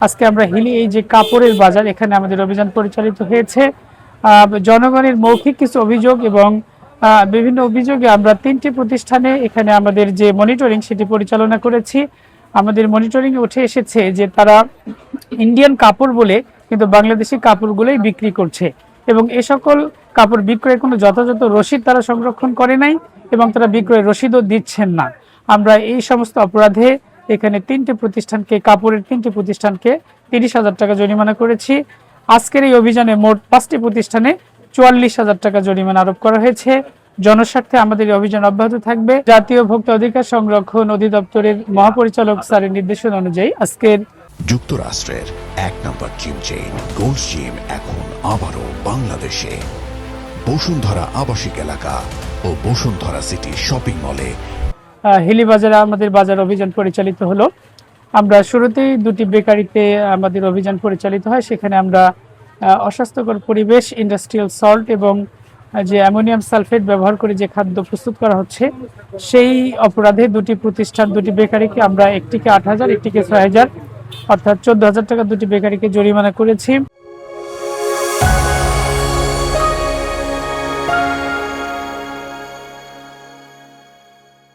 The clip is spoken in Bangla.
আজকে আমরা হিলি এই যে কাপড়ের বাজার এখানে আমাদের অভিযান পরিচালিত হয়েছে। জনগণের মৌখিক কিছু অভিযোগ এবং বিভিন্ন অভিযোগে আমরা 3টি প্রতিষ্ঠানে এখানে আমাদের যে মনিটরিং সেটি পরিচালনা করেছি। আমাদের মনিটরিং উঠে এসেছে যে তারা ইন্ডিয়ান কাপড় বলে কিন্তু বাংলাদেশি কাপড়গুলোই বিক্রি করছে এবং এ সকল কাপড় বিক্রয়ের কোনো যথাযথ রসিদ তারা সংরক্ষণ করে নাই এবং তারা বিক্রয়ের রসিদও দিচ্ছেন না। আমরা এই সমস্ত অপরাধে এখানে 3টি প্রতিষ্ঠানকে কাপড়ের 3টি প্রতিষ্ঠানকে 30,000 টাকা জরিমানা করেছি। আজকের এই অভিযানে মোট 5টি প্রতিষ্ঠানে 44,000 টাকা জরিমানা আরোপ করা হয়েছে। জনস্বার্থে আমাদের এই অভিযান অব্যাহত থাকবে। জাতীয় ভোক্তা অধিকার সংরক্ষণ অধিদপ্তরের মহাপরিচালক স্যারের নির্দেশনা অনুযায়ী আজকের যুক্তরাষ্ট্রের 1 নম্বর জিম চেইন গোল্ডস জিম এখন আবারও বাংলাদেশে বসুন্ধরা আবাসিক এলাকা ও বসুন্ধরা সিটি শপিং মলে। হিলি বাজারে আমাদের বাজার অভিযান পরিচালিত হলো। আমরা শুরুতেই 2টি বেকারিতে আমাদের অভিযান পরিচালিত হয়। সেখানে আমরা অস্বাস্থ্যকর পরিবেশ, ইন্ডাস্ট্রিয়াল সল্ট এবং যে অ্যামোনিয়াম সালফেট ব্যবহার করে যে খাদ্য প্রস্তুত করা হচ্ছে সেই অপরাধে 2টি প্রতিষ্ঠান 2টি বেকারিকে আমরা একটিকে 8,000 একটিকে 6,000 অর্থাৎ 14,000 টাকা 2টি বেকারিকে জরিমানা করেছি।